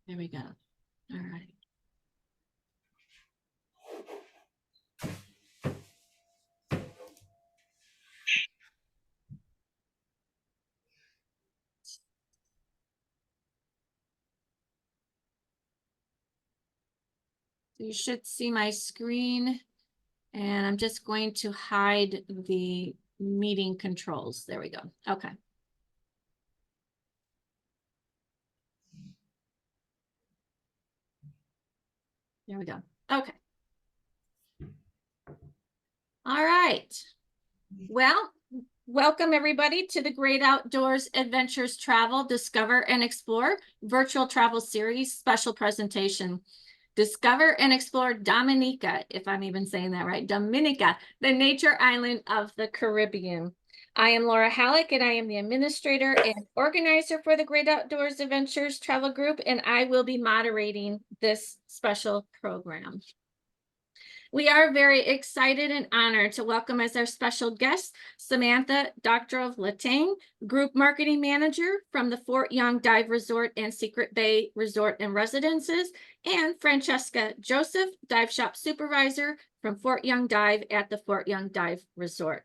There we go. All right. So you should see my screen, and I'm just going to hide the meeting controls. There we go. Okay. There we go. Okay. All right. Well, welcome everybody to the Great Outdoors Adventures Travel, Discover and Explore virtual travel series special presentation. Discover and explore Dominica, if I'm even saying that right, Dominica, the nature island of the Caribbean. I am Laura Halleck, and I am the administrator and organizer for the Great Outdoors Adventures Travel Group, and I will be moderating this special program. We are very excited and honored to welcome as our special guest, Samantha Dr. of Latang, Group Marketing Manager from the Fort Young Dive Resort and Secret Bay Resort and Residences, and Francesca Joseph, Dive Shop Supervisor from Fort Young Dive at the Fort Young Dive Resort.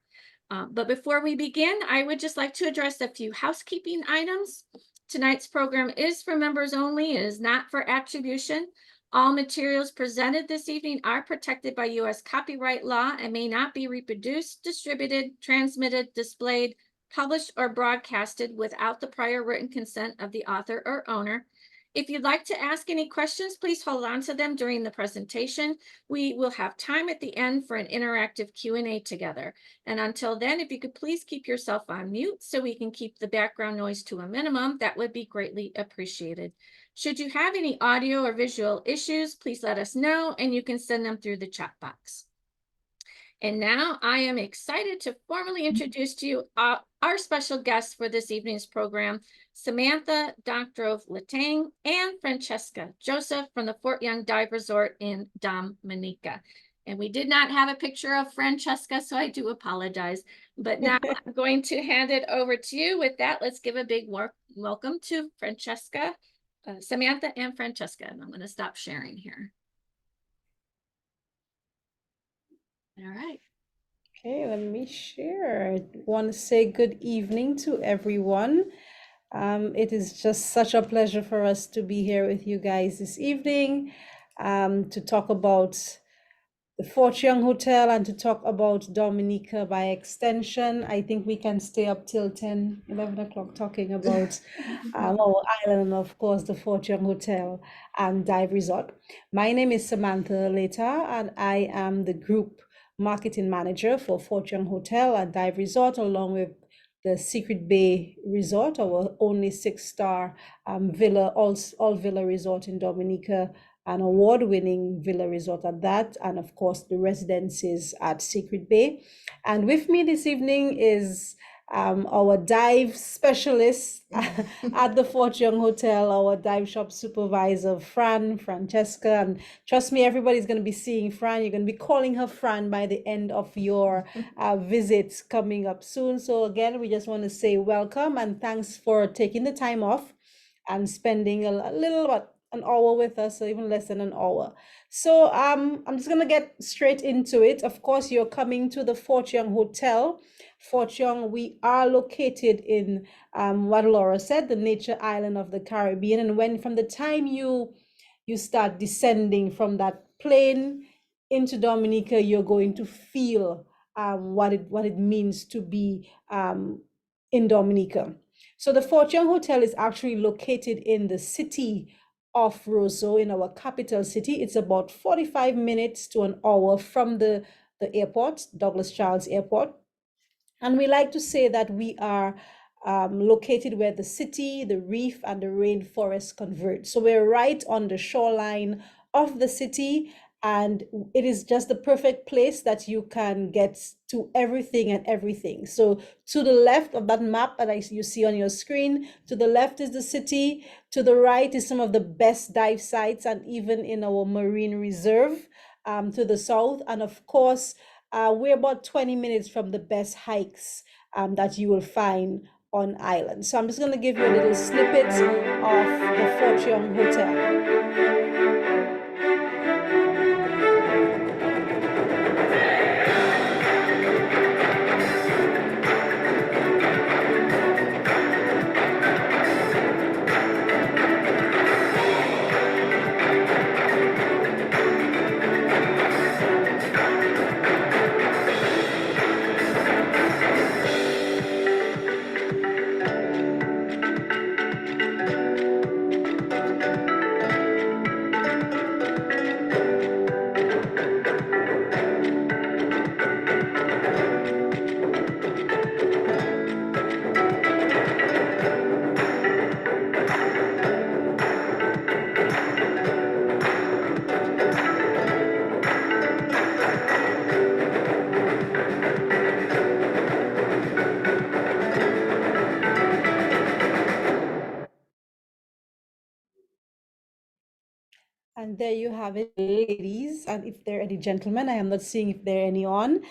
But before we begin, I would just like to address a few housekeeping items. Tonight's program is for members only. It is not for attribution. All materials presented this evening are protected by U.S. copyright law and may not be reproduced, distributed, transmitted, displayed, published, or broadcasted without the prior written consent of the author or owner. If you'd like to ask any questions, please hold on to them during the presentation. We will have time at the end for an interactive Q&A together. And until then, if you could please keep yourself on mute so we can keep the background noise to a minimum, that would be greatly appreciated. Should you have any audio or visual issues, please let us know and you can send them through the chat box. And now I am excited to formally introduce to you our special guests for this evening's program, Samantha Dr. of Latang and Francesca Joseph from the Fort Young Dive Resort in Dominica. And we did not have a picture of Francesca, so I do apologize. But now I'm going to hand it over to you. With that, let's give a big welcome to Francesca, Samantha and Francesca. And I'm going to stop sharing here. All right. Okay, let me share. I want to say good evening to everyone. It is just such a pleasure for us to be here with you guys this evening to talk about the Fort Young Hotel and to talk about Dominica by extension. I think we can stay up till 10, 11 o'clock talking about our island and of course the Fort Young Hotel and Dive Resort. My name is Samantha Leta and I am the Group Marketing Manager for Fort Young Hotel and Dive Resort along with the Secret Bay Resort, our only 6-star villa, all villa resort in Dominica, an award-winning villa resort at that, and of course the residences at Secret Bay. And with me this evening is our dive specialist at the Fort Young Hotel, our dive shop supervisor, Francesca. And trust me, everybody's going to be seeing Fran. You're going to be calling her Fran by the end of your visit coming up soon. So again, we just want to say welcome and thanks for taking the time off and spending a little about an hour with us, or even less than an hour. So I'm just gonna get straight into it. Of course, you're coming to the Fort Young Hotel. Fort Young, we are located in what Laura said, the nature island of the Caribbean. And when from the time you start descending from that plane into Dominica, you're going to feel what it means to be in Dominica. So the Fort Young Hotel is actually located in the city of Roseau, in our capital city. It's about 45 minutes to an hour from the airport, Douglas Charles Airport. And we like to say that we are located where the city, the reef, and the rainforest converge. So we're right on the shoreline of the city, and it is just the perfect place that you can get to everything and everything. So to the left of that map that you see on your screen, to the left is the city, to the right is some of the best dive sites, and even in our marine reserve to the south. And of course, we're about 20 minutes from the best hikes that you will find on island. So I'm just going to give you a little snippet of the Fort Young Hotel. And there you have it, ladies. And if there are any gentlemen, I am not seeing if there are any on.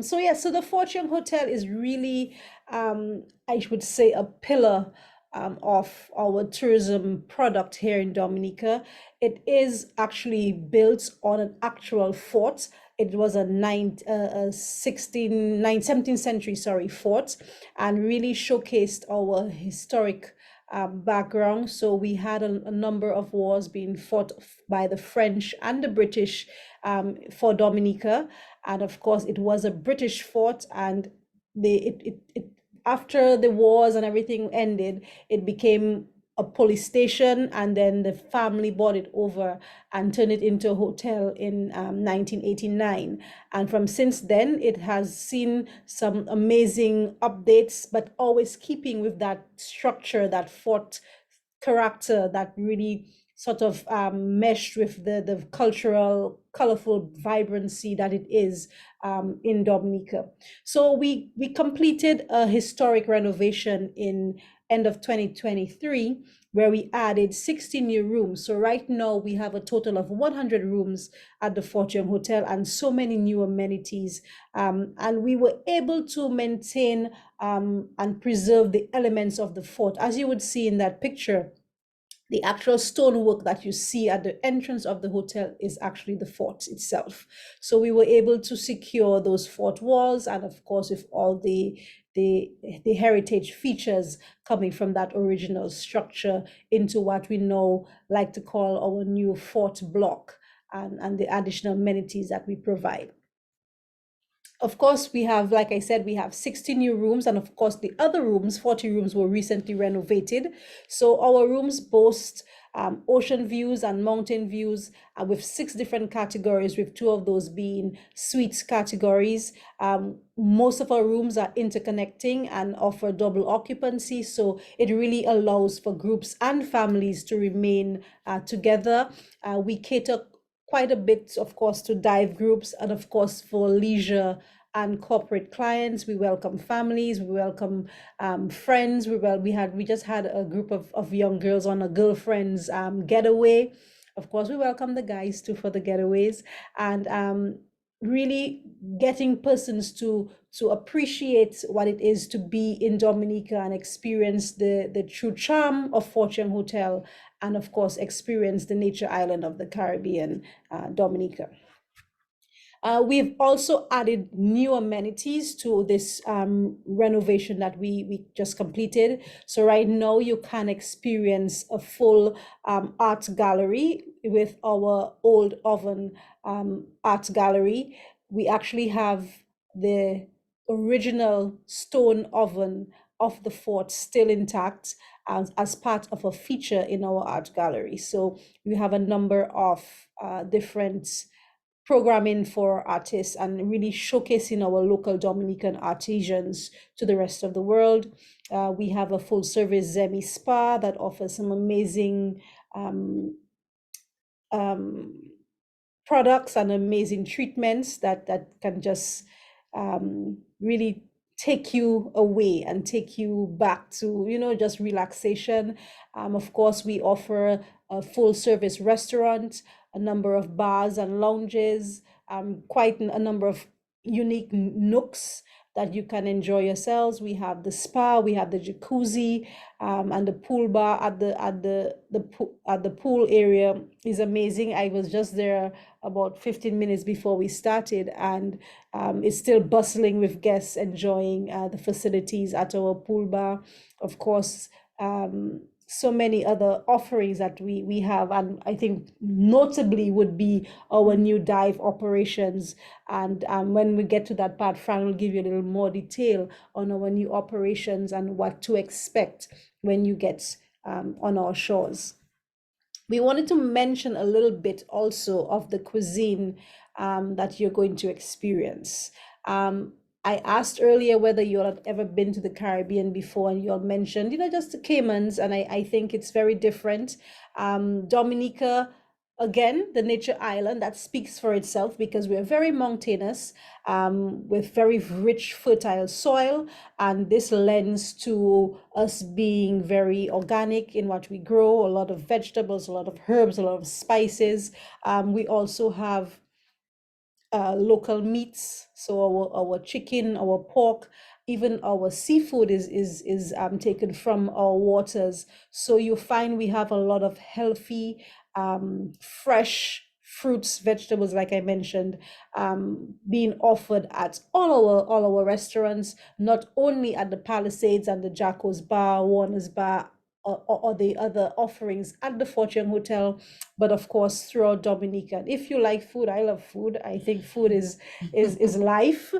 So yeah, so the Fortune Hotel is really, I would say, a pillar of our tourism product here in Dominica. It is actually built on an actual fort. It was a 17th century, sorry, fort, and really showcased our historic background. So we had a number of wars being fought by the French and the British for Dominica. And of course, it was a British fort, and after the wars and everything ended, it became a police station, and then the family bought it over and turned it into a hotel in 1989. And from since then, it has seen some amazing updates, but always keeping with that structure, that fort character that really sort of meshed with the cultural, colorful vibrancy that it is in Dominica. So we completed a historic renovation in end of 2023, where we added 60 new rooms. So right now we have a total of 100 rooms at the Fort Young Hotel and so many new amenities. And we were able to maintain and preserve the elements of the fort. As you would see in that picture, the actual stonework that you see at the entrance of the hotel is actually the fort itself. So we were able to secure those fort walls, and of course with all the heritage features coming from that original structure into what we now like to call our new fort block, and the additional amenities that we provide. Of course, we have, like I said, we have 60 new rooms, and of course, the other rooms, 40 rooms, were recently renovated. So our rooms boast ocean views and mountain views with 6 different categories, with 2 of those being suites categories. Most of our rooms are interconnecting and offer double occupancy, so it really allows for groups and families to remain together. We cater quite a bit, of course, to dive groups, and of course for leisure and corporate clients. We welcome families, we welcome friends. We just had a group of young girls on a girlfriend's getaway. Of course, we welcome the guys too for the getaways, and really getting persons to appreciate what it is to be in Dominica and experience the true charm of Fortune Hotel, and of course experience the nature island of the Caribbean, Dominica. We've also added new amenities to this renovation that we just completed. So right now you can experience a full art gallery with our old oven art gallery. We actually have the original stone oven of the fort still intact as part of a feature in our art gallery. So we have a number of different programming for artists and really showcasing our local Dominican artisans to the rest of the world. We have a full service Zemi spa that offers some amazing products and amazing treatments that can just really take you away and take you back to, just relaxation. Of course, we offer a full service restaurant, a number of bars and lounges, quite a number of unique nooks that you can enjoy yourselves. We have the spa, we have the jacuzzi, and the pool bar at the pool area is amazing. I was just there about 15 minutes before we started, and it's still bustling with guests enjoying the facilities at our pool bar. Of course, so many other offerings that we have, and I think notably would be our new dive operations. And when we get to that part, Fran will give you a little more detail on our new operations and what to expect when you get on our shores. We wanted to mention a little bit also of the cuisine that you're going to experience. I asked earlier whether you had ever been to the Caribbean before, and you all mentioned, just the Caymans, and I think it's very different. Dominica, again, the nature island, that speaks for itself because we're very mountainous, with very rich, fertile soil, and this lends to us being very organic in what we grow, a lot of vegetables, a lot of herbs, a lot of spices. We also have local meats, so our chicken, our pork, even our seafood is taken from our waters. So you find we have a lot of healthy, fresh fruits, vegetables, like I mentioned, being offered at all our restaurants, not only at the Palisades and the Jacko's Bar, Warner's Bar, or the other offerings at the Fortune Hotel, but of course throughout Dominica. If you like food, I love food. I think food is life,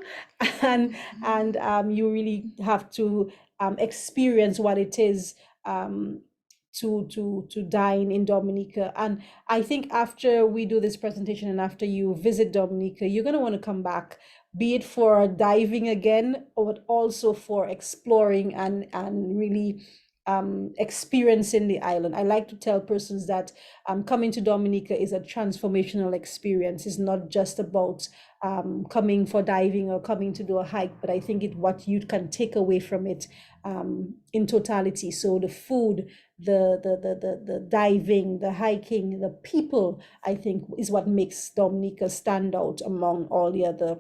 and you really have to experience what it is to dine in Dominica. And I think after we do this presentation and after you visit Dominica, you're going to want to come back, be it for diving again, but also for exploring and really experiencing the island. I like to tell persons that coming to Dominica is a transformational experience. It's not just about coming for diving or coming to do a hike, but I think it what you can take away from it in totality. So the food, the diving, the hiking, the people, I think is what makes Dominica stand out among all the other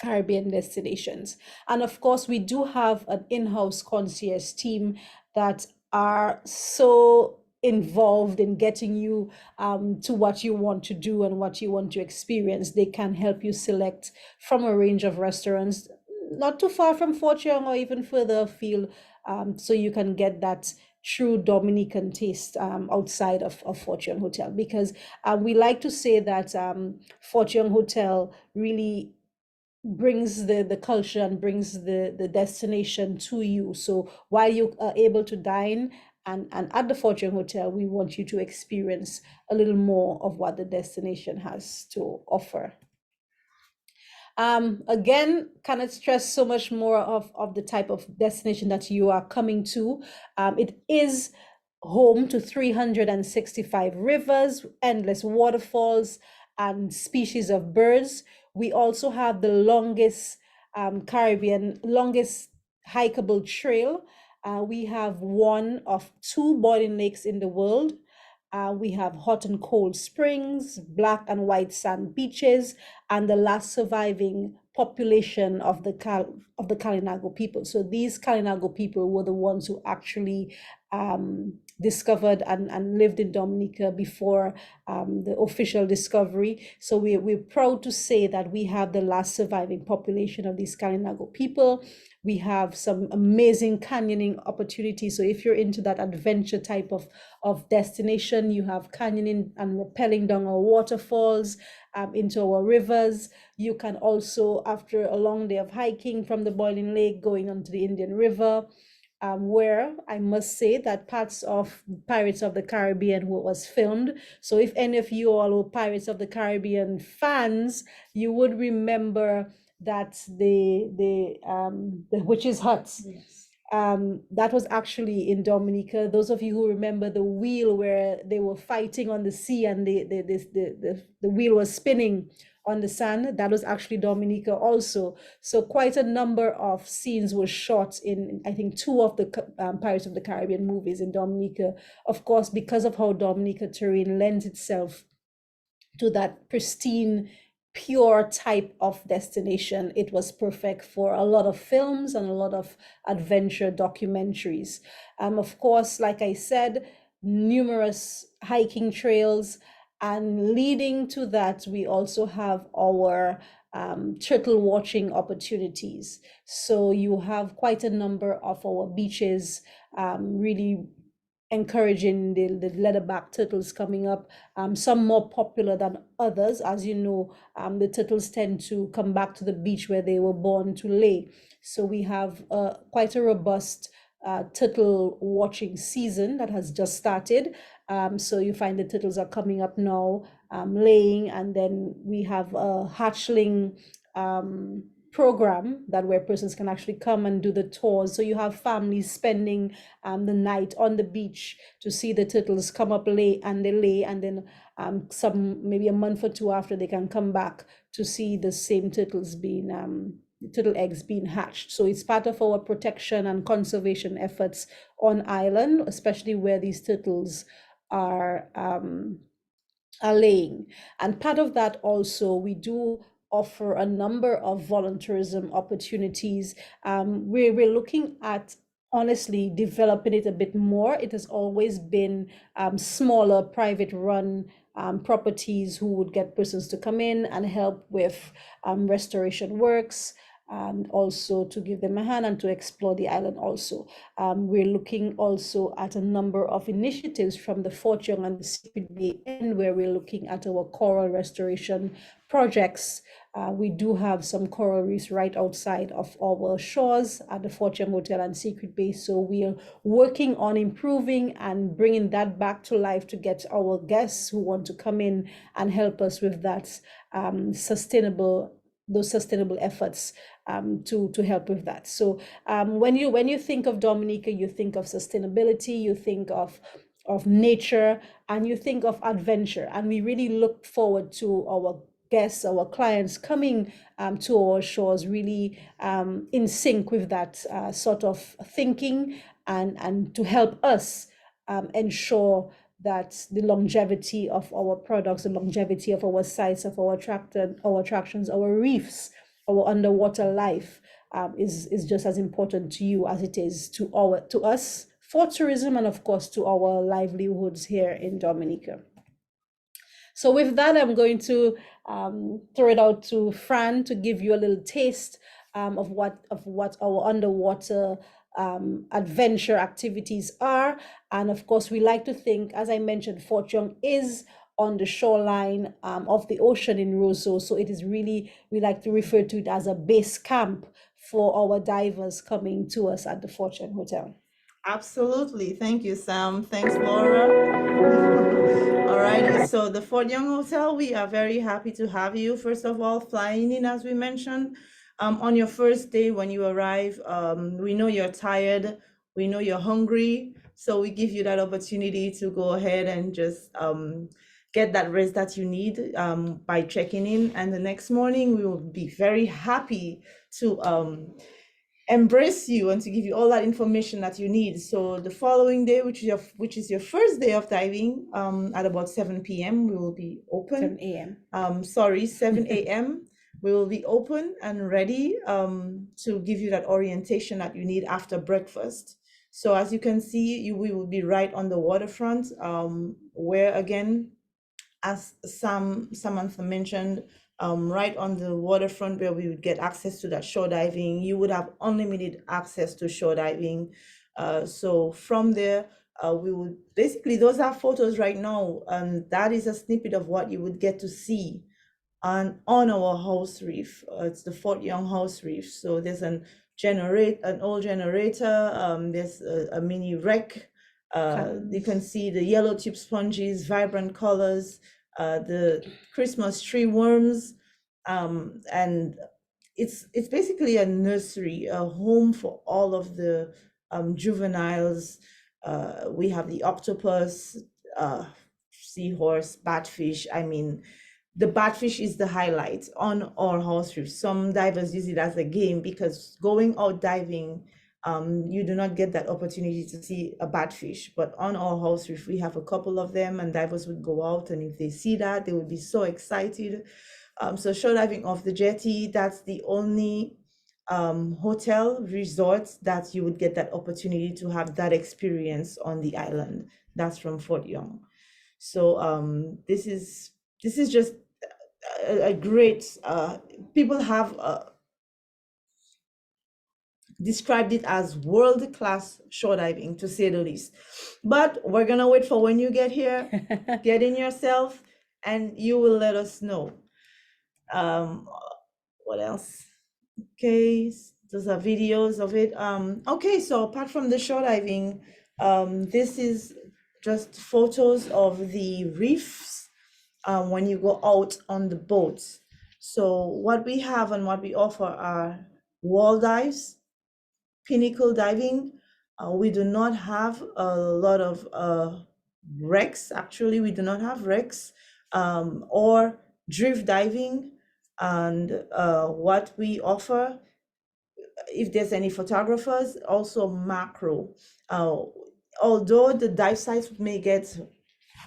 Caribbean destinations. And of course, we do have an in-house concierge team that are so involved in getting you to what you want to do and what you want to experience. They can help you select from a range of restaurants, not too far from Fort Young or even further afield, so you can get that true Dominican taste outside of Fort Young Hotel. Because we like to say that Fort Young Hotel really brings the culture and brings the destination to you. So while you are able to dine and at the Fortune Hotel, we want you to experience a little more of what the destination has to offer. Again, cannot stress so much more of the type of destination that you are coming to. It is home to 365 rivers, endless waterfalls, and species of birds. We also have the longest longest hikeable trail. We have one of two boiling lakes in the world. We have hot and cold springs, black and white sand beaches, and the last surviving population of the Kalinago people. So these Kalinago people were the ones who actually discovered and lived in Dominica before the official discovery. So we're proud to say that we have the last surviving population of these Kalinago people. We have some amazing canyoning opportunities. So if you're into that adventure type of destination, you have canyoning and rappelling down our waterfalls, into our rivers. You can also, after a long day of hiking from the Boiling Lake, going onto the Indian River, where I must say that parts of Pirates of the Caribbean was filmed. So if any of you all were Pirates of the Caribbean fans, you would remember that the witch's hut. Yes. That was actually in Dominica. Those of you who remember the wheel where they were fighting on the sea and the wheel was spinning on the sand, that was actually Dominica also. So quite a number of scenes were shot in, I think, two of the Pirates of the Caribbean movies in Dominica. Of course, because of how Dominica terrain lends itself to that pristine pure type of destination. It was perfect for a lot of films and a lot of adventure documentaries. Of course, like I said, numerous hiking trails, and leading to that, we also have our turtle watching opportunities. So you have quite a number of our beaches really encouraging the leatherback turtles coming up, some more popular than others. As you know, the turtles tend to come back to the beach where they were born to lay. So we have quite a robust turtle watching season that has just started. So you find the turtles are coming up now, laying, and then we have a hatchling program that where persons can actually come and do the tours. So you have families spending the night on the beach to see the turtles come up, lay, and then some maybe a month or two after they can come back to see the same turtles being turtle eggs being hatched. So it's part of our protection and conservation efforts on island, especially where these turtles are laying. And part of that also, we do offer a number of volunteerism opportunities. We're looking at honestly developing it a bit more. It has always been smaller private run properties who would get persons to come in and help with restoration works, and also to give them a hand and to explore the island also. We're looking also at a number of initiatives from the Fort Young and the Secret Bay End, where we're looking at our coral restoration projects. We do have some coral reefs right outside of our shores at the Fort Young Hotel and Secret Bay. So we are working on improving and bringing that back to life to get our guests who want to come in and help us with that sustainable efforts to help with that. So when you think of Dominica, you think of sustainability, you think of nature, and you think of adventure. And we really look forward to our guests, our clients coming to our shores, really in sync with that sort of thinking, and to help us ensure that the longevity of our products, the longevity of our sites, of our attractions, our reefs, our underwater life is just as important to you as it is to us for tourism, and of course to our livelihoods here in Dominica. So with that, I'm going to throw it out to Fran to give you a little taste of what our underwater adventure activities are. And of course, we like to think, as I mentioned, Fort Young is on the shoreline of the ocean in Roseau. So it is really, we like to refer to it as a base camp for our divers coming to us at the Fort Young Hotel. Absolutely. Thank you, Sam. Thanks, Laura. All righty. So the Fort Young Hotel, we are very happy to have you. First of all, flying in, as we mentioned, on your first day when you arrive. We know you're tired. We know you're hungry. So we give you that opportunity to go ahead and just get that rest that you need by checking in. And the next morning, we will be very happy to embrace you and to give you all that information that you need. So the following day, which is your first day of diving, at about 7 p.m. we will be open. 7 a.m. 7 a.m. we will be open and ready to give you that orientation that you need after breakfast. So as you can see, we will be right on the waterfront, where again, as Samantha mentioned, right on the waterfront where we would get access to that shore diving. You would have unlimited access to shore diving. So from there, we would basically, those are photos right now, and that is a snippet of what you would get to see on our house reef. It's the Fort Young house reef. So there's an old generator. There's a mini wreck. You can see the yellow tube sponges, vibrant colors, the Christmas tree worms, and it's basically a nursery, a home for all of the juveniles. We have the octopus, seahorse, batfish. I mean, the batfish is the highlight on our house reef. Some divers use it as a game because going out diving, you do not get that opportunity to see a batfish. But on our house reef, we have a couple of them, and divers would go out, and if they see that, they would be so excited. So shore diving off the jetty, that's the only hotel resort that you would get that opportunity to have that experience on the island. That's from Fort Young. So this is just a great, people have described it as world-class shore diving, to say the least. But we're gonna wait for when you get here, get in yourself, and you will let us know. What else? Okay, those are videos of it. Okay, so apart from the shore diving, this is just photos of the reefs when you go out on the boats. So what we have and what we offer are wall dives, pinnacle diving. We do not have a lot of wrecks. Actually, we do not have wrecks, or drift diving. And what we offer, if there's any photographers, also macro. Although the dive sites may get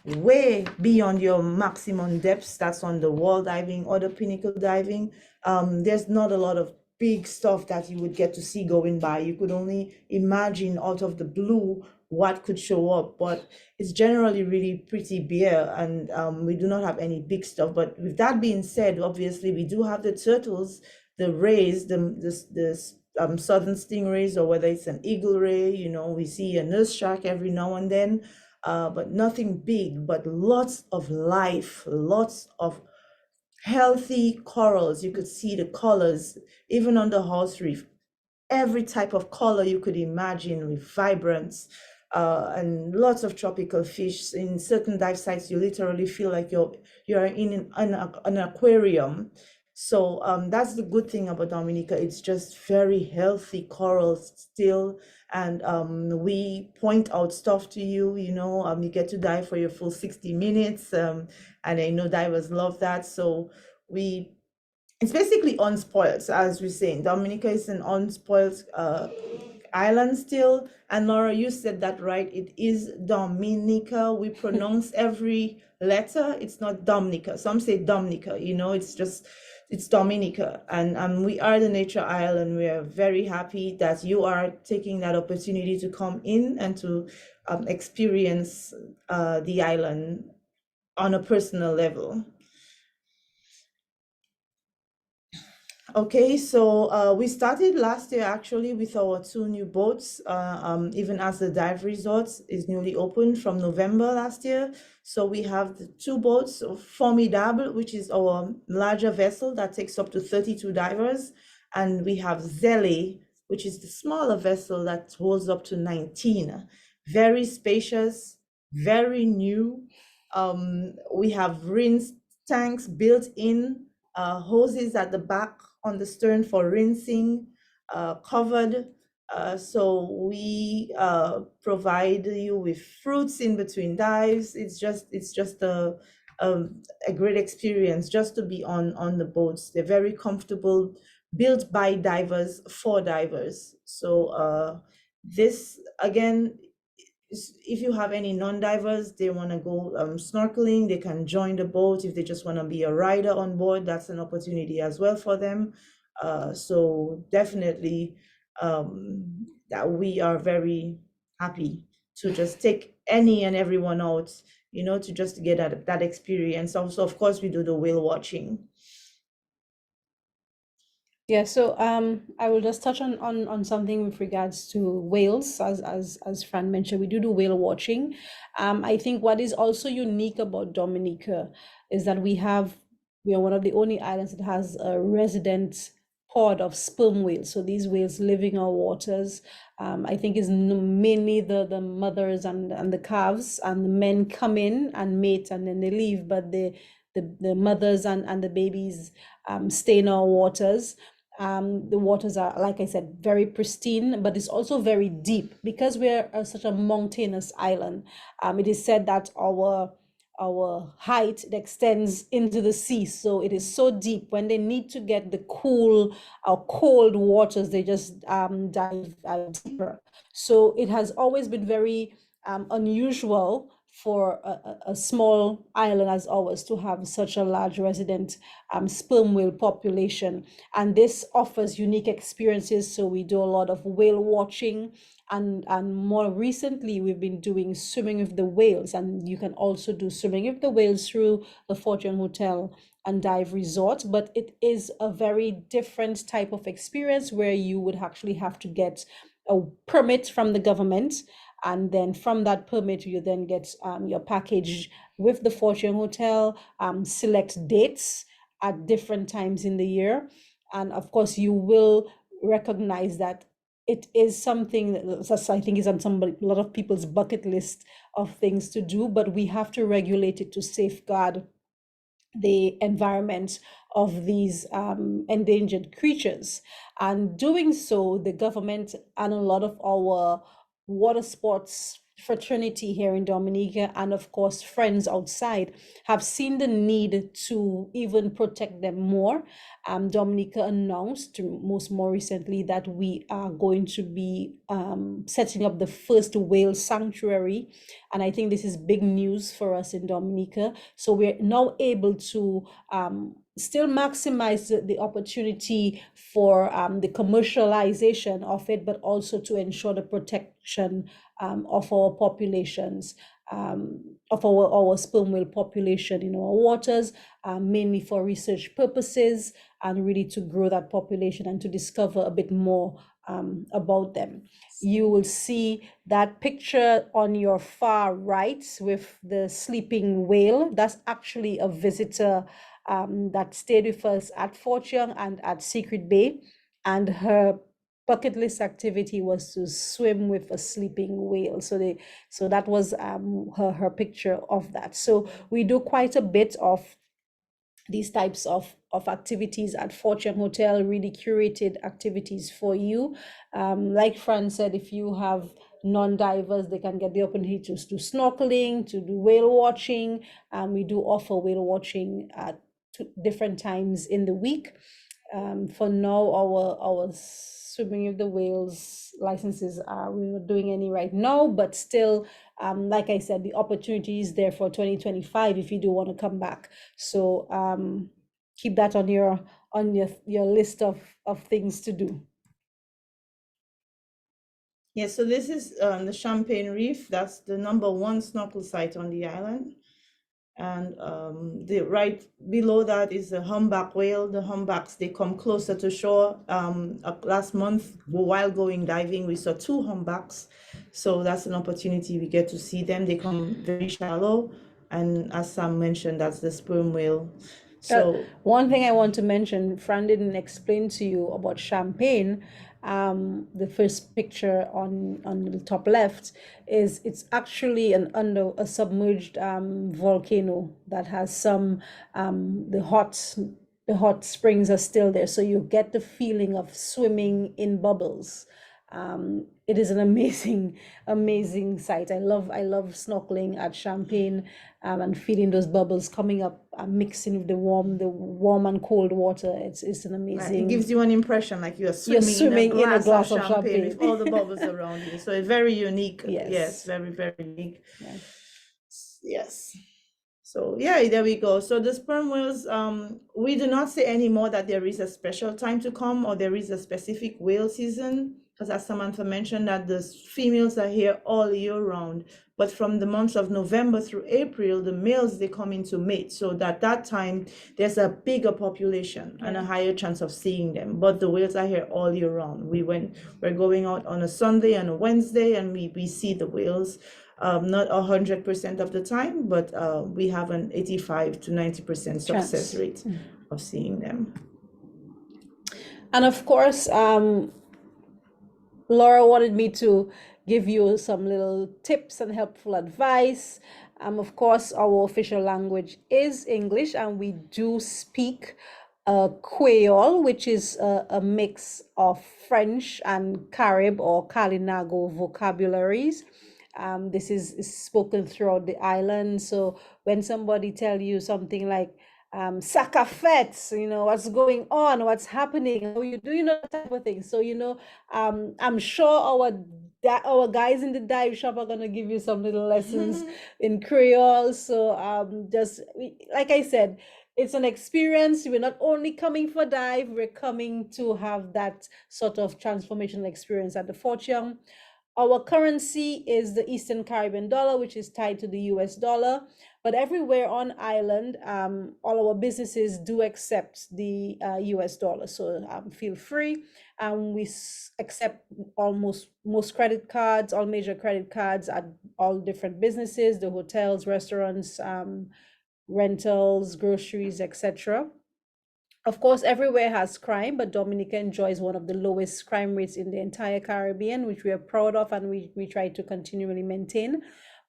way beyond your maximum depths, that's on the wall diving or the pinnacle diving, there's not a lot of big stuff that you would get to see going by. You could only imagine out of the blue what could show up, but it's generally really pretty bare, and we do not have any big stuff. But with that being said, obviously we do have the turtles, the rays, the southern stingrays, or whether it's an eagle ray, you know, we see a nurse shark every now and then, but nothing big, but lots of life, lots of healthy corals. You could see the colors, even on the horse reef, every type of color you could imagine, with vibrance, and lots of tropical fish. In certain dive sites, you literally feel like you're in an aquarium. So that's the good thing about Dominica. It's just very healthy corals still, and we point out stuff to you. You know, you get to dive for your full 60 minutes, and I know divers love that. So it's basically unspoiled, as we're saying. Dominica is an unspoiled island still. And Laura, you said that right. It is Dominica. We pronounce every letter. It's not Dominica. Some say Dominica, you know, it's Dominica. And we are the nature island. We are very happy that you are taking that opportunity to come in and to experience the island on a personal level. Okay, so we started last year actually with our 2 new boats, even as the dive resort is newly opened from November last year. So we have the 2 boats, Formidable, which is our larger vessel that takes up to 32 divers. And we have Zele, which is the smaller vessel that holds up to 19. Very spacious, very new. We have rinse tanks built in, hoses at the back on the stern for rinsing, covered. So we provide you with fruits in between dives. It's just a great experience just to be on the boats. They're very comfortable, built by divers for divers. So this again, if you have any non-divers, they want to go snorkeling, they can join the boat. If they just want to be a rider on board, that's an opportunity as well for them. So definitely that we are very happy to just take any and everyone out, you know, to just get that experience. Also, of course, we do the whale watching. Yeah, so I will just touch on something with regards to whales. As Fran mentioned, we do whale watching. I think what is also unique about Dominica is that we are one of the only islands that has a resident pod of sperm whales. So these whales live in our waters. I think is mainly the mothers and the calves, and the men come in and mate and then they leave, but the mothers and the babies stay in our waters. The waters are, like I said, very pristine, but it's also very deep because we're such a mountainous island. It is said that our height extends into the sea, so it is so deep. When they need to get the cool or cold waters, they just dive deeper. So it has always been very unusual for a small island as ours to have such a large resident sperm whale population. And this offers unique experiences. So we do a lot of whale watching, and more recently we've been doing swimming with the whales, and you can also do swimming with the whales through the Fortune Hotel and Dive Resort. But it is a very different type of experience where you would actually have to get a permit from the government, and then from that permit you then get your package with the Fortune Hotel, select dates at different times in the year, and of course you will recognize that it is something that I think is on a lot of people's bucket list of things to do, but we have to regulate it to safeguard the environment of these endangered creatures. And doing so, the government and a lot of our water sports fraternity here in Dominica, and of course friends outside, have seen the need to even protect them more. Dominica announced more recently that we are going to be setting up the first whale sanctuary, and I think this is big news for us in Dominica. So we're now able to still maximize the opportunity for the commercialization of it, but also to ensure the protection of our populations, of our sperm whale population in our waters, mainly for research purposes, and really to grow that population and to discover a bit more about them. You will see that picture on your far right with the sleeping whale. That's actually a visitor that stayed with us at Fort Young and at Secret Bay, and her bucket list activity was to swim with a sleeping whale. So that was her picture of that. So we do quite a bit of these types of activities at Fortune Hotel, really curated activities for you. Like Fran said, if you have non-divers, they can get the opportunity to do snorkeling, to do whale watching. We do offer whale watching at different times in the week. For now, our swimming with the whales licenses we're not doing any right now, but still, like I said, the opportunity is there for 2025 if you do want to come back. So keep that on your list of things to do. Yeah, so this is the Champagne Reef. That's the #1 snorkel site on the island. And the right below that is the humpback whale. The humpbacks, they come closer to shore. Last month, while going diving, we saw 2 humpbacks. So that's an opportunity. We get to see them. They come very shallow. And as Sam mentioned, that's the sperm whale. So one thing I want to mention, Fran didn't explain to you about Champagne. The first picture on the top left is it's actually under a submerged volcano that has some the hot springs are still there, so you get the feeling of swimming in bubbles. It is an amazing sight. I love snorkeling at Champagne, and feeling those bubbles coming up, mixing with the warm and cold water. It's an amazing. It gives you an impression like you're swimming in a glass of champagne with all the bubbles around you. So it's very unique. Yes, very unique. Yes. So yeah, there we go. So the sperm whales, we do not say anymore that there is a special time to come or there is a specific whale season, because as Samantha mentioned, that the females are here all year round. But from the months of November through April, the males, they come into mate. So that time, there's a bigger population and a higher chance of seeing them. But the whales are here all year round. We're going out on a Sunday and a Wednesday, and we see the whales. Not 100% of the time, but we have an 85 to 90% success rate of seeing them. And of course, Laura wanted me to give you some little tips and helpful advice. Of course, our official language is English, and we do speak Creole, which is a mix of French and Carib or Kalinago vocabularies. This is spoken throughout the island. So when somebody tell you something like sakafets, what's going on, what's happening, how you do, that type of thing. So, I'm sure our guys in the dive shop are gonna give you some little lessons in Creole. So, like I said, it's an experience. We're not only coming for dive, we're coming to have that sort of transformational experience at the Fort Young. Our currency is the Eastern Caribbean dollar, which is tied to the US dollar. But everywhere on island, all our businesses do accept the US dollar. So feel free. We accept almost most credit cards, all major credit cards at all different businesses, the hotels, restaurants, rentals, groceries, etc. Of course, everywhere has crime, but Dominica enjoys one of the lowest crime rates in the entire Caribbean, which we are proud of and we try to continually maintain.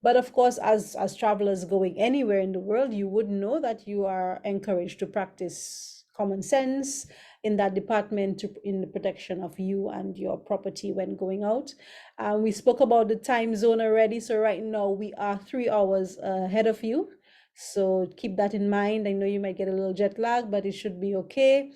But of course, as travelers going anywhere in the world, you would know that you are encouraged to practice common sense in that department in the protection of you and your property when going out. We spoke about the time zone already. So right now we are 3 hours ahead of you. So keep that in mind. I know you might get a little jet lag, but it should be okay.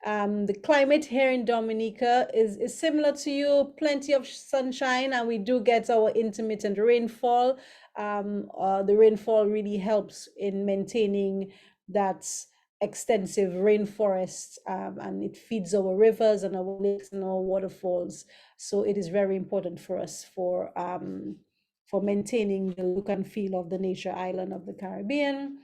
The climate here in Dominica is similar to you, plenty of sunshine, and we do get our intermittent rainfall. The rainfall really helps in maintaining that extensive rainforest, and it feeds our rivers and our lakes and our waterfalls. So it is very important for us for maintaining the look and feel of the nature island of the Caribbean.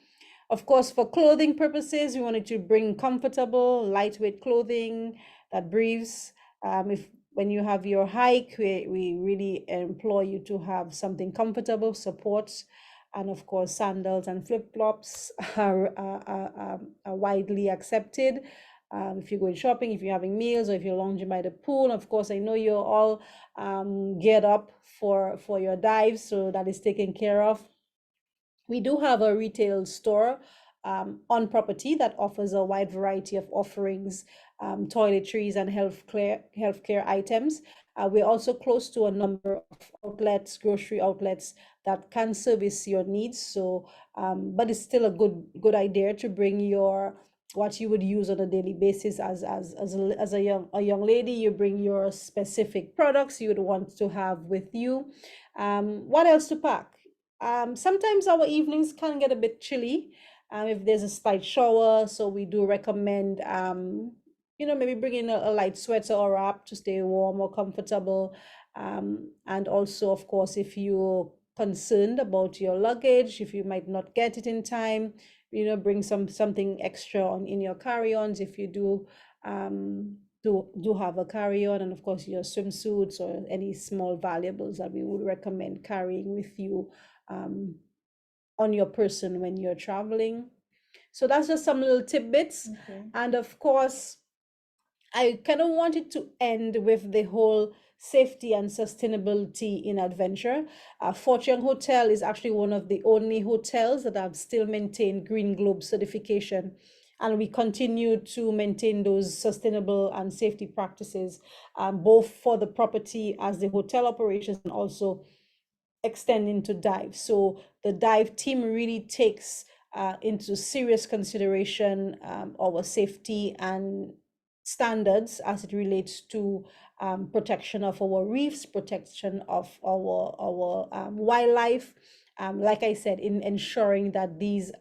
Of course, for clothing purposes, we wanted to bring comfortable, lightweight clothing that breathes. If when you have your hike, we really implore you to have something comfortable, supports, and of course, sandals and flip-flops are widely accepted. If you're going shopping, if you're having meals, or if you're lounging by the pool. Of course, I know you're all geared up for your dives, so that is taken care of. We do have a retail store on property that offers a wide variety of offerings, toiletries and healthcare items. We're also close to a number of outlets, grocery outlets that can service your needs. So, but it's still a good idea to bring your what you would use on a daily basis as a young lady. You bring your specific products you would want to have with you. What else to pack? Sometimes our evenings can get a bit chilly if there's a slight shower, so we do recommend maybe bringing a light sweater or wrap to stay warm or comfortable. And also, of course, if you're concerned about your luggage, if you might not get it in time, bring something extra in your carry-ons if you do have a carry-on, and of course your swimsuits or any small valuables that we would recommend carrying with you on your person when you're traveling. So that's just some little tidbits. Okay. And of course, I kind of wanted to end with the whole safety and sustainability in adventure. Fort Young Hotel is actually one of the only hotels that have still maintained Green Globe certification. And we continue to maintain those sustainable and safety practices, both for the property as the hotel operations and also extending to dive. So the dive team really takes into serious consideration our safety and standards as it relates to protection of our reefs, protection of our wildlife. Like I said, in ensuring that these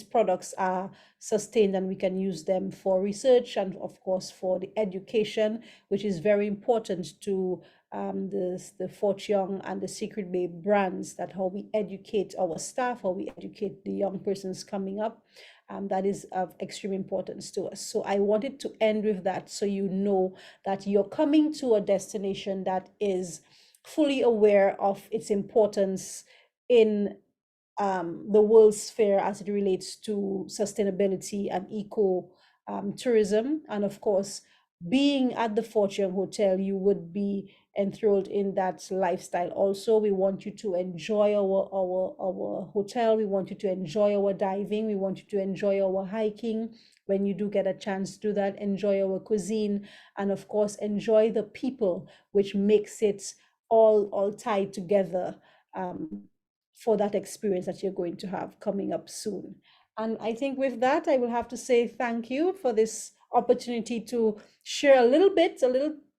products are sustained and we can use them for research and of course for the education, which is very important to the Fort Young and the Secret Bay brands, that how we educate our staff, how we educate the young persons coming up. That is of extreme importance to us. So I wanted to end with that, so you know that you're coming to a destination that is fully aware of its importance in the world sphere as it relates to sustainability and eco tourism. And of course, being at the Fort Young Hotel, you would be enthralled in that lifestyle. Also, we want you to enjoy our hotel. We want you to enjoy our diving. We want you to enjoy our hiking. When you do get a chance to do that, enjoy our cuisine, and of course, enjoy the people, which makes it all tied together for that experience that you're going to have coming up soon. And I think with that, I will have to say thank you for this opportunity to share a little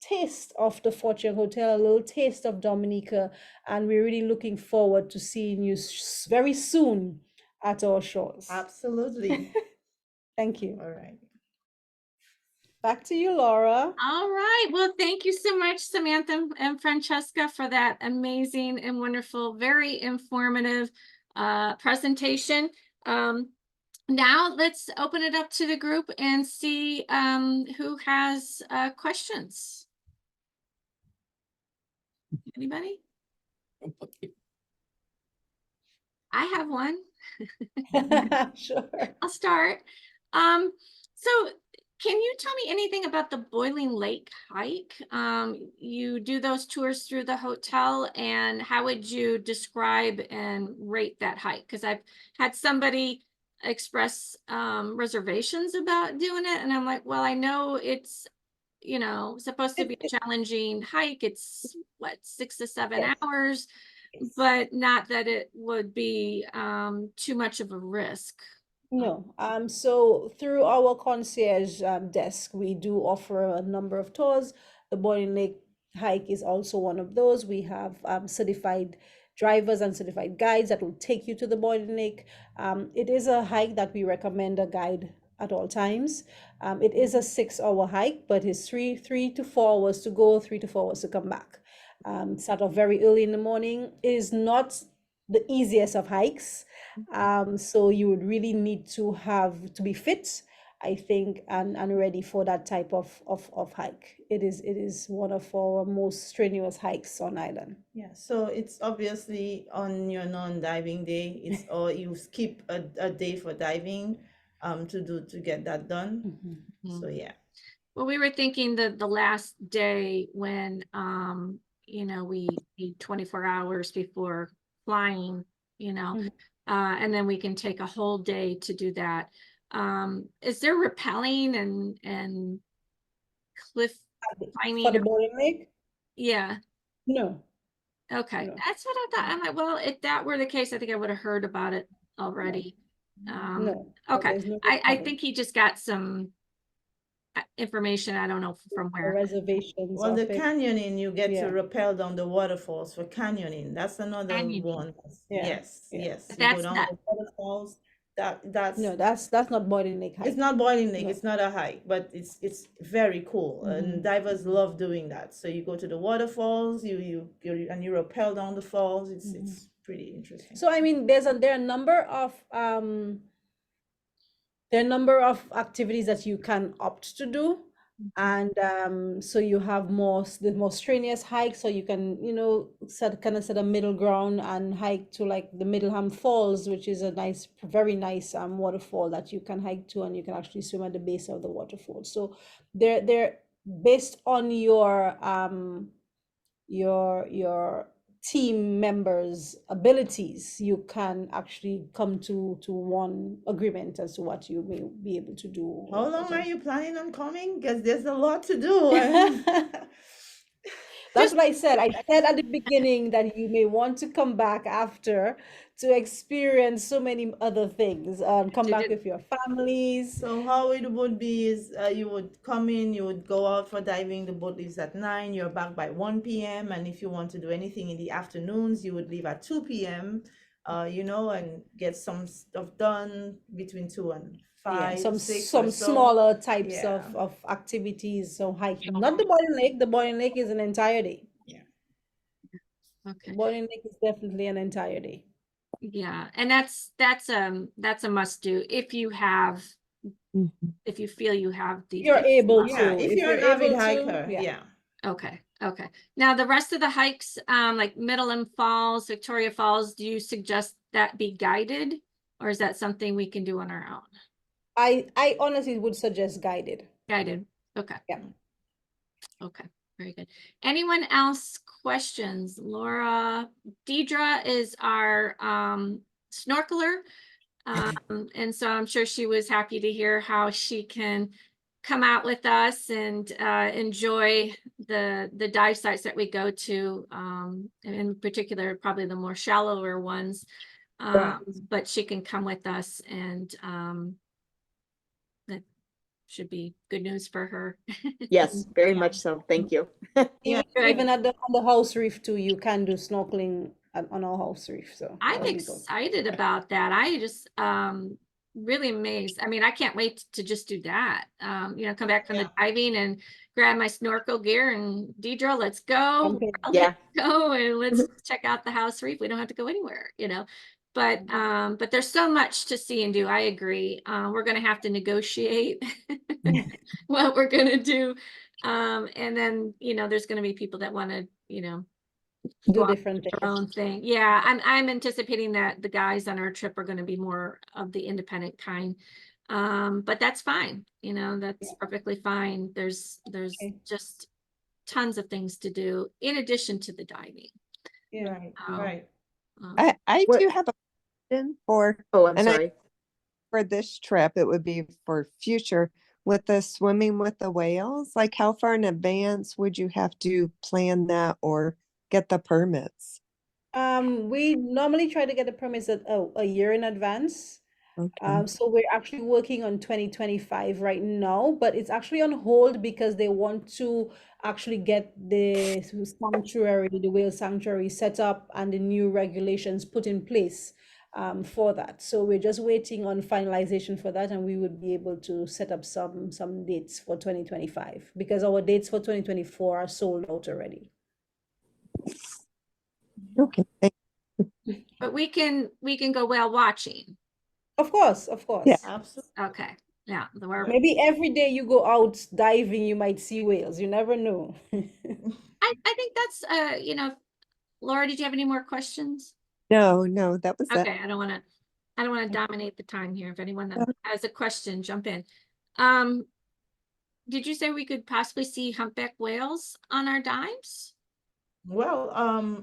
taste of the Fortune Hotel, a little taste of Dominica. And we're really looking forward to seeing you very soon at our shores. Absolutely. Thank you. All right. Back to you, Laura. All right. Well, thank you so much, Samantha and Francesca, for that amazing and wonderful, very informative presentation. Now let's open it up to the group and see who has questions. Anybody? I have one. Sure. I'll start. So can you tell me anything about the Boiling Lake hike? You do those tours through the hotel, and how would you describe and rate that hike? Because I've had somebody express reservations about doing it, and I'm like, well, I know it's, you know, supposed to be a challenging hike. It's what, 6 to 7 Yes. hours, but not that it would be too much of a risk. No. So through our concierge desk, we do offer a number of tours. The Boiling Lake hike is also one of those. We have certified drivers and certified guides that will take you to the Boiling Lake. It is a hike that we recommend a guide at all times. It is a 6-hour hike, but it's three to 4 hours to go, 3 to 4 hours to come back. Start off very early in the morning. It is not the easiest of hikes. So you would really need to be fit, I think, and ready for that type of hike. It is one of our most strenuous hikes on island. Yeah, so it's obviously on your non-diving day. It's or you skip a day for diving to get that done. Mhm. So yeah. Well, we were thinking that the last day when, you know, we need 24 hours before flying, you know, Mhm. And then we can take a whole day to do that. Is there rappelling and cliff For the climbing? Boiling Lake? Yeah. No, Okay. no, That's what I thought. I'm like, well, if that were the case, I think I would have heard about it already. no. Okay. There's no I think he just got some information. I don't know from where. reservations Well, the of it. canyoning, you get to Yeah, rappel down the waterfalls for canyoning. That's another Canyoning. one. yeah, Yes, yeah. yes. But You go that's down not. the waterfalls. That's No, that's not Boiling Lake it's hike. not Boiling Lake, No. it's not a hike, but it's very cool. And divers love doing that. So you go to the waterfalls, you rappel down the falls. It's pretty interesting. So I mean, there are a number of activities that you can opt to do, and so you have the more strenuous hikes, so you can, you know, set a middle ground and hike to like the Middleham Falls, which is a very nice waterfall that you can hike to, and you can actually swim at the base of the waterfall. So they're based on your team members' abilities, you can actually come to one agreement as to what you may be able to do. How long are you planning on coming? Because there's a lot to do. That's what I said. I said at the beginning that you may want to come back after to experience so many other things. Come back with your families. So how it would be is you would come in, you would go out for diving. The boat leaves at 9. You're back by 1 p.m. And if you want to do anything in the afternoons, you would leave at 2 p.m. You know, and get some stuff done between 2 and 5, Some 6 or so. smaller types Yeah. of activities. So hiking, not the Boiling Lake. The Boiling Lake is an entire day. Yeah. Okay. Boiling Lake is definitely an entire day. Yeah, and that's a must do if you have if you feel you have the You're able Yeah, to. if you're an avid hiker, yeah. Okay. Now the rest of the hikes, like Middleham Falls, Victoria Falls, do you suggest that be guided, or is that something we can do on our own? I honestly would suggest guided. Guided. Okay. Yeah. Okay. Very good. Anyone else questions? Laura, Deidre is our snorkeler. And so I'm sure she was happy to hear how she can come out with us and enjoy the dive sites that we go to, and in particular, probably the more shallower ones. Right. But she can come with us, and that should be good news for her. Yes, very Yeah. much so. Thank you. Yeah. Good. Even at on the house reef too, you can do snorkeling on our house reef, so I'm that'll be good. excited about that. I just really amazed. I mean, I can't wait to just do that. Come back from the diving and grab my snorkel gear, and Deidre, let's go. Okay. Yeah. Let's go and let's check out the house reef. We don't have to go anywhere, But there's so much to see and do. I agree. We're gonna have to negotiate what we're gonna do. And then there's gonna be people that want to, go Do out different their things. own thing. Yeah, I'm anticipating that the guys on our trip are going to be more of the independent kind. But that's fine. That's perfectly fine. There's Okay. just tons of things to do in addition to the diving. Yeah. Right. Um, Right. I What- do have a question for, Oh, I'm and sorry. for this trip, it would be for future with the swimming with the whales. Like, how far in advance would you have to plan that or get the permits? We normally try to get the permits a year in advance. Okay. So we're actually working on 2025 right now, but it's actually on hold because they want to actually get the sanctuary, the whale sanctuary set up and the new regulations put in place for that. So we're just waiting on finalization for that, and we would be able to set up some dates for 2025 because our dates for 2024 are sold out already. Okay. but we can go whale watching. Of course, of course. Yeah. Absolutely. Okay. Yeah. Maybe every day you go out diving, you might see whales. You never know. I think that's Laura, did you have any more questions? No, that was it. Okay, I don't want to dominate the time here. If anyone No. has a question, jump in. Did you say we could possibly see humpback whales on our dives? Well,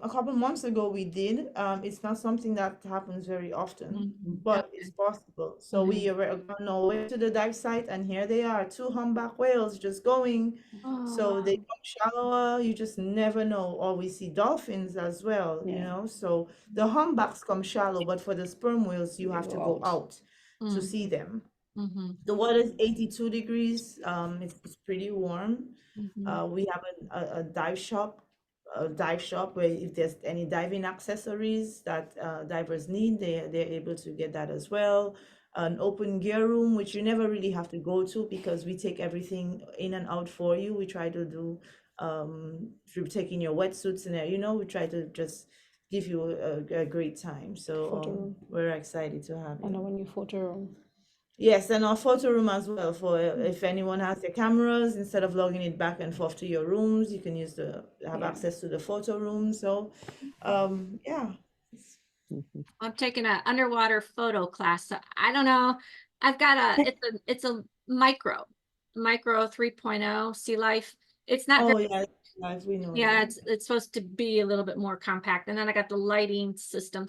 a couple months ago we did. It's not something that happens very often, but it's possible. So we were on our way to the dive site, and here they are, two humpback whales just going. So they come shallower, you just never know. Or we see dolphins as well, Yeah. So the humpbacks come shallow, but for the sperm whales, you They have to go go out. out to see them. Mm-hmm. The water is 82 degrees. It's pretty warm. Mm-hmm. We have a dive shop where if there's any diving accessories that divers need, they're able to get that as well. An open gear room, which you never really have to go to because we take everything in and out for you. We try to do through taking your wetsuits in there, we try to just give you a great time. Photo So room. we're excited to have And you. our new photo room. Yes, and our photo room as well for if anyone has their cameras, instead of logging it back and forth to your rooms, you can have access to the photo room. So, yeah. Mhm. I'm taking an underwater photo class. So I don't know. I've got it's a micro 3.0 sea life. It's not Oh very, yeah, live, we know yeah, that. it's supposed to be a little bit more compact. And then I got the lighting system.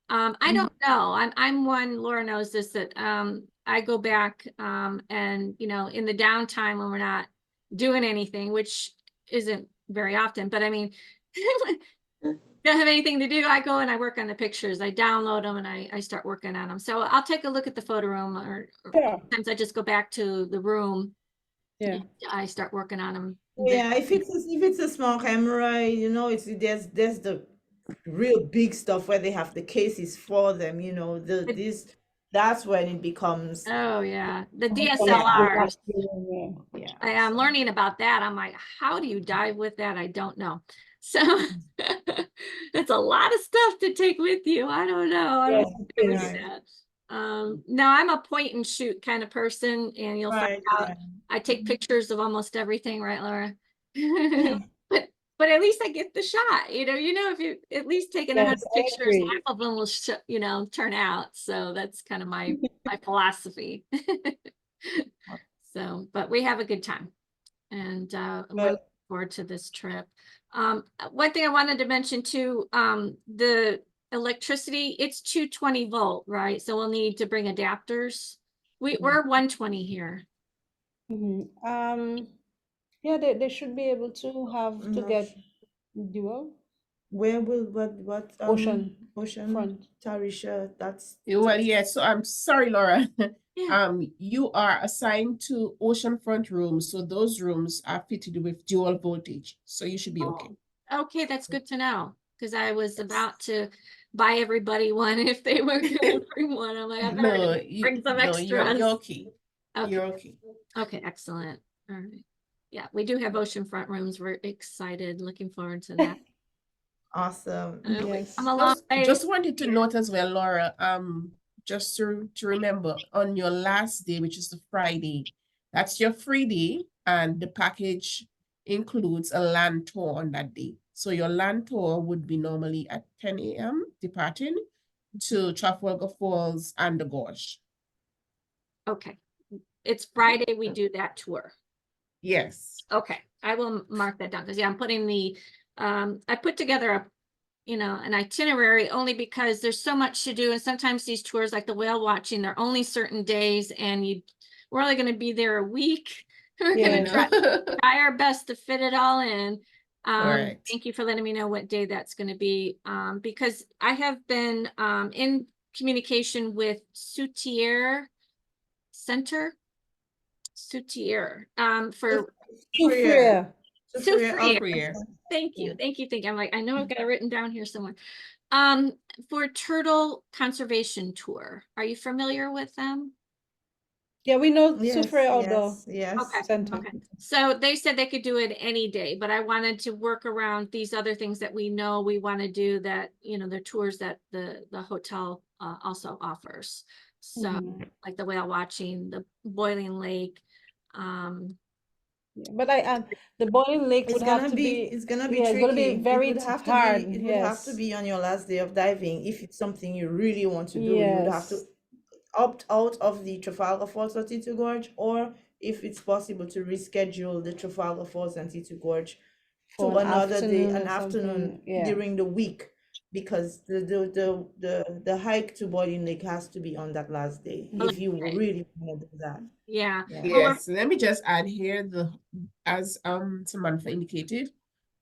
I don't know. I'm one, Laura knows this, that I go back and in the downtime when we're not doing anything, which isn't very often, but I mean don't have anything to do, I go and I work on the pictures. I download them and I start working on them. So I'll take a look at the photo room, or Yeah. sometimes I just go back to the room. Yeah. And I start working on them. Yeah, if it's a small camera, there's the real big stuff where they have the cases for them, that's when it becomes Oh yeah, the Yeah. DSLRs. yeah. I am so- learning about that. I'm like, how do you dive with that? I don't know. So it's a lot of stuff to take with you. I don't know. I don't know if I would do Right. that. No, I'm a point and shoot kind of person, and you'll find Right, out right. I take pictures of almost everything, right, Laura? Yeah. But at least I get the shot. If you at least taken 100 Yes, I pictures, agree. half of them will turn out. So that's kind of my philosophy. So, but we have a good time, and we're Well, looking forward to this trip. One thing I wanted to mention too, the electricity, it's 220 volt, right? So we'll need to bring adapters. We're 120 here. Yeah, they should be able to I'm not get sure. dual. Where will what Ocean ocean front. Tarisha, that's Well, yeah, so I'm sorry, Laura. Yeah. You are assigned to oceanfront rooms, so those rooms are fitted with dual voltage, so you should be okay. Oh, okay, that's good to know, because I was about to buy everybody one if they were gonna bring one. I'm like, I better No, bring some you're extras. okay. Okay. You're okay. Okay, excellent. All right. Yeah, we do have oceanfront rooms. We're excited, looking forward to that. awesome. Yes. I'm a long way. Just wanted to note as well, Laura, just to remember on your last day, which is the Friday, that's your free day, and the package includes a land tour on that day. So your land tour would be normally at 10 a.m. departing to Trafalgar Falls and the Gorge. Okay, it's Friday, we do that tour. Yes. Okay, I will mark that down, because yeah, I'm putting the, I put together a, an itinerary only because there's so much to do. And sometimes these tours, like the whale watching, they're only certain days, and we're only gonna be there a week. We're Yeah. gonna try our best to fit it all in. Correct. Thank you for letting me know what day that's gonna be, because I have been in communication with Soutier Center. Soutier, for Soufriere. Soufriere. Prayer. Thank you. Thank you. I'm like, I know I've got it written down here somewhere. For turtle conservation tour. Are you familiar with them? Yeah, we know Yes, Soufriere Outdoor yes. Okay. Center. Okay. So they said they could do it any day, but I wanted to work around these other things that we know we want to do, that, the tours that the hotel also offers. So Mhm. like the whale watching, the boiling lake. Yeah, but the boiling lake It's would have gonna to be be, it's gonna be yeah, it's gonna be tricky. very It would have to hard. be it would have to Yes. be on your last day of diving. If it's something you really want to do, you would have to Yes. opt out of the Trafalgar Falls or Tito Gorge, or if it's possible to reschedule the Trafalgar Falls and Tito Gorge For to an another day, afternoon an or afternoon something. Yeah. during the week, because the hike to Boiling Lake has to be on that last day if you Okay. really want to do that. Yeah. Yeah. Well, Yes, let me just add here, as Samantha indicated,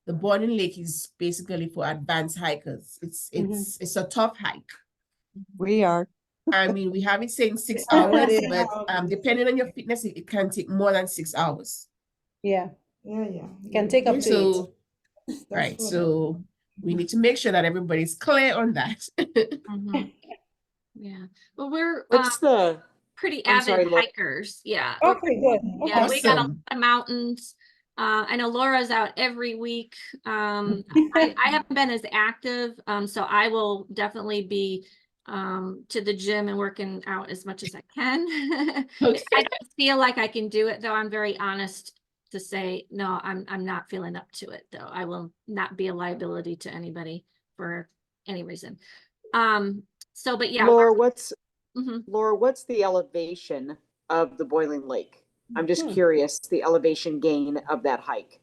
the Boiling Lake is basically for advanced hikers. It's a tough hike. We are. I mean, we have it saying 6 Oh, hours, it is. but depending on your fitness, it can take more than 6 hours. Yeah. Yeah. Can take up Okay, to 8. so That's right, what so we need to make sure that everybody's clear on that. mhm. Yeah. Well, we're What's the, pretty I'm avid sorry, Laura. hikers. Yeah. We're Okay, good. Yeah, we got a lot Awesome. of mountains. I know Laura's out every week. I haven't been as active, so I will definitely be to the gym and working out as much as I can. If I don't feel like I can do it, though, I'm very honest to say, no, I'm not feeling up to it, though. I will not be a liability to anybody for any reason. But yeah. Laura, Mhm. Laura, what's the elevation of the Boiling Lake? I'm just Hmm. curious, the elevation gain of that hike.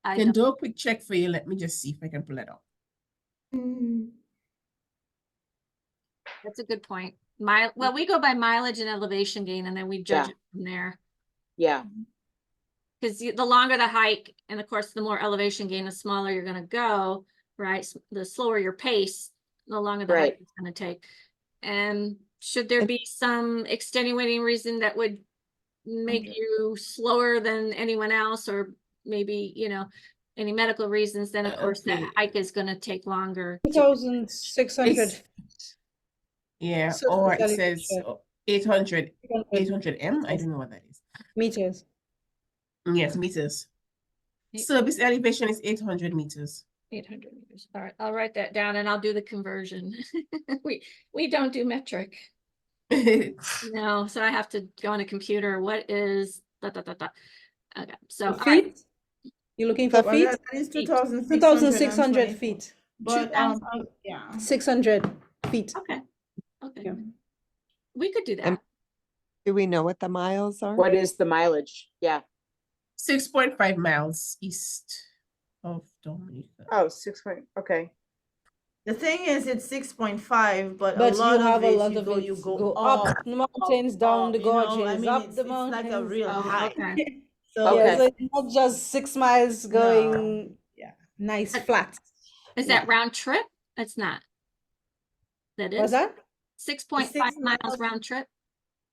I Can don't, do a quick check for you. Let me just see if I can pull it up. that's a good point. Well, we go by mileage and elevation gain, and then we judge Yeah. it from there. Yeah, Because the longer the hike, and of course, the more elevation gain, the smaller you're going to go, right? The slower your pace, the longer the hike Right. is going to take. And should there be some extenuating reason that would make you slower than anyone else, or maybe, any medical reasons, then of course that Okay. hike is going to take longer. 2,600 It's- Yeah, surface or it elevation. says 800 800 M. I don't know what that is. meters. Yes, meters. Eight- Service elevation is 800 meters. 800 meters. All right, I'll write that down and I'll do the conversion. We don't do metric. No, so I have to go on a computer. What is Okay, so The all right. feet? You're looking for Well, feet? that is Feet. 2,600 feet. But 600 feet. Okay. Okay. Yeah. We could do that. And- Do we know what the miles are? what is the mileage? Yeah. 6.5 miles east of Dominica. Oh, 6 point, okay. the thing is, it's 6.5, but a But lot you of have a it, lot you of go, it you go go up, up the mountains, down the you know, I gorges, mean, up it's the like a mountains. real Oh, hike. okay. So Okay. So it's not just 6 miles going. yeah. nice But- flat. Is Yeah. that round trip? It's not. That Was is that 6.5 6 miles miles. round trip.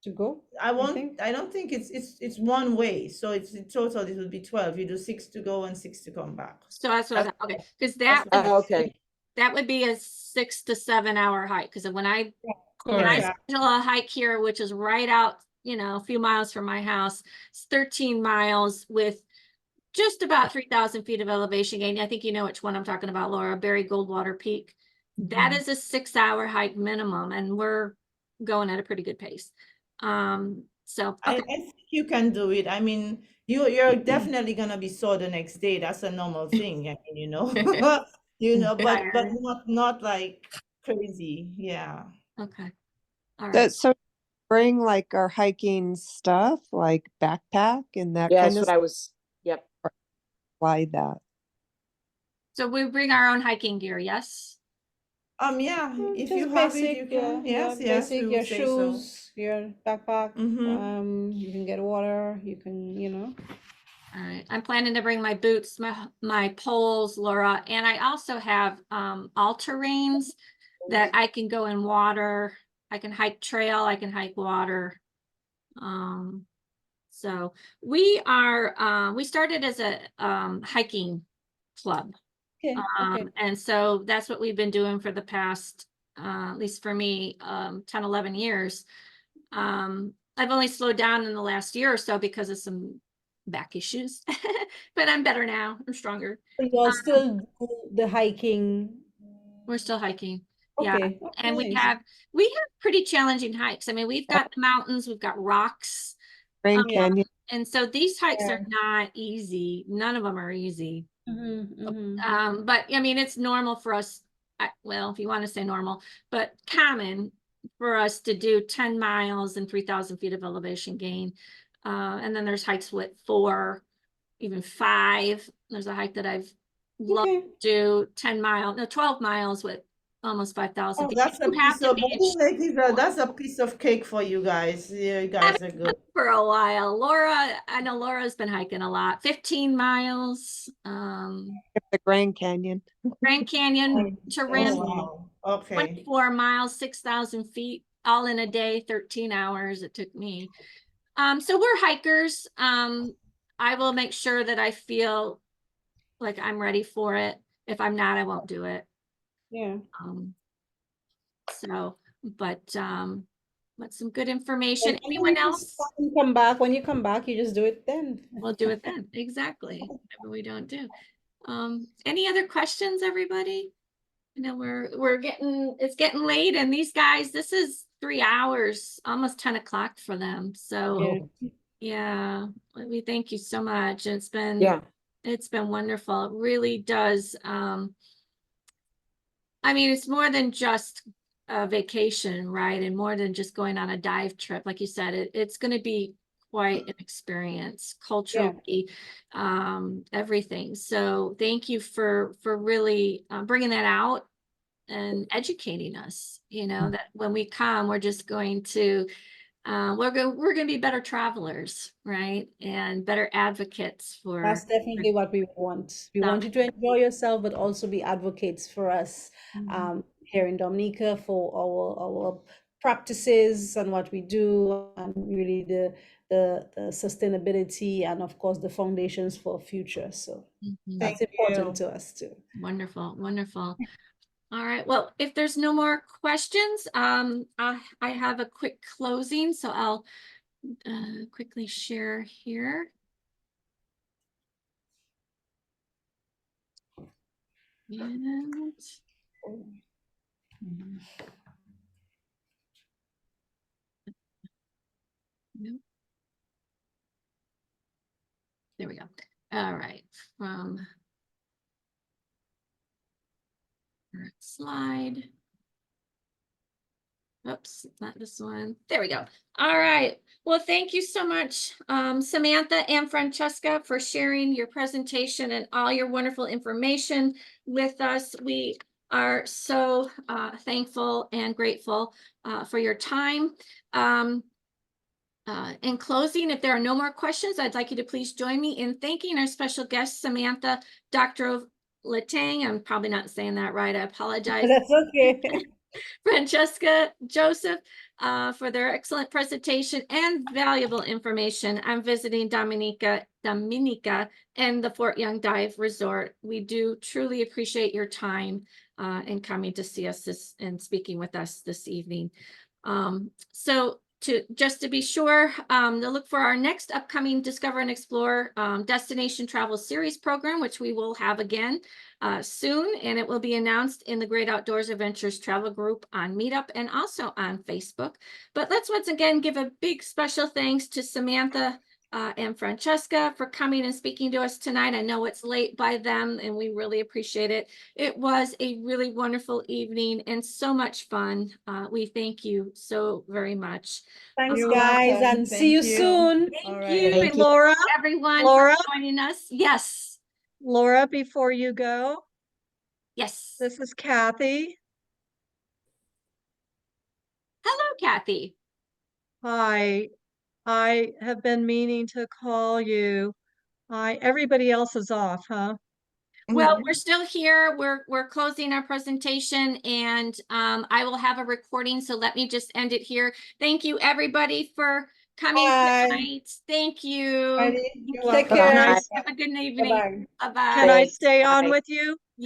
to go? I don't think it's one way. So it's in total it would be 12. You do 6 to go and 6 to come back. So that's what I That's- thought. Okay, because that's that what Oh, okay. that would be a 6 to 7 hour hike. Because when I Correct. schedule a hike here, which is right out, a few miles from my house, it's 13 miles with just about 3,000 feet of elevation gain. I think you know which one I'm talking about, Laura. Barry Goldwater Peak. That is a 6-hour hike minimum, and we're going at a pretty good pace. So I okay. think you can do it. I mean, you're definitely gonna be sore the next day. That's a normal thing. I mean, but Tired. not like crazy. Yeah. Okay. All right. So bring like our hiking stuff, like backpack and that Yeah, kind that's of what I was, yep. Why that? So we bring our own hiking gear, yes? Yeah, if Just you have it, basic, you yeah, can. Yes, yes, basic, we your would say so. shoes, your backpack. Mm-hmm. You can get water. You can, All right. I'm planning to bring my boots, my poles, Laura, and I also have all-terrains that I can go in water. I can hike trail, I can hike water. So we started as a hiking club. Okay, okay. And so that's what we've been doing for the past, at least for me, 10, 11 years. I've only slowed down in the last year or so because of some back issues, but I'm better now. I'm stronger. So you're still do the hiking. We're still hiking. Yeah. Okay, And we nice. have pretty challenging hikes. I mean, we've got the mountains, we've got rocks. Grand Yeah. Canyon. And so these hikes Yeah. are not easy. None of them are easy. Mm-hmm. But I mean, it's normal for us. Well, if you want to say normal, but common for us to do 10 miles and 3,000 feet of elevation gain. And then there's hikes with 4, even 5. There's a hike that I've loved Okay. to do 12 miles with almost 5,000 Oh, feet. that's a You have piece to of be in Bowling Lake that's a piece of cake for you guys. Yeah, you guys are good. for a while. Laura, I know Laura's been hiking a lot. 15 miles. The Grand Canyon. Grand Canyon to Oh, Rim, wow. Okay. 24 miles, 6,000 feet, all in a day, 13 hours it took me. So we're hikers. I will make sure that I feel like I'm ready for it. If I'm not, I won't do it. Yeah. But some good information. And Anyone when else? when you come back, you just do it then. We'll do it then. Exactly. Whatever we don't do. Any other questions, everybody? You know, it's getting late, and these guys, this is 3 hours, almost 10 o'clock for them. So yeah, we thank you so much. It's been wonderful. It really does. I mean, it's more than just a vacation, right? And more than just going on a dive trip. Like you said, it's going to be quite an experience culturally, everything. So thank you for really bringing that out and educating us, that when we come, we're just going to we're going to be better travelers, right? And better advocates for That's definitely what we want. We want you to enjoy yourself, but also be advocates for us here in Dominica for our practices and what we do, and really the sustainability and of course the foundations for future. So that's Thank important you. to us too. Wonderful, wonderful. All right. Well, if there's no more questions, I have a quick closing, so I'll quickly share here. And nope. There we go. All right. From slide. Oops, not this one. There we go. All right. Well, thank you so much, Samantha and Francesca, for sharing your presentation and all your wonderful information with us. We are so thankful and grateful for your time. In closing, if there are no more questions, I'd like you to please join me in thanking our special guest, Samantha, Doctor of Latang, I'm probably not saying that right, I apologize. That's okay. Francesca, Joseph, for their excellent presentation and valuable information. I'm visiting Dominica and the Fort Young Dive Resort. We do truly appreciate your time and coming to see us and speaking with us this evening. So just to be sure, to look for our next upcoming Discover and Explore Destination Travel Series program, which we will have again soon, and it will be announced in the Great Outdoors Adventures Travel Group on Meetup and also on Facebook. But let's once again give a big special thanks to Samantha and Francesca for coming and speaking to us tonight. I know it's late by them, and we really appreciate it. It was a really wonderful evening and so much fun. We thank you so very much. Thanks, You're guys, welcome. and see you Thank you. soon. All Thank right. you, Thank and you. Laura, everyone Laura? for joining us. Yes, Laura, before you go, yes. this is Kathy. Hello, Kathy. Hi, I have been meaning to call you. Everybody else is off, huh? Well, we're still here. We're closing our presentation, and I will have a recording. So let me just end it here. Thank you, everybody, for coming Bye. tonight. Thank you. Alrighty, Thank you're you. Take welcome. care. Can I, Have a good evening. Bye-bye. Bye-bye. can I Thanks. stay on Bye. with you?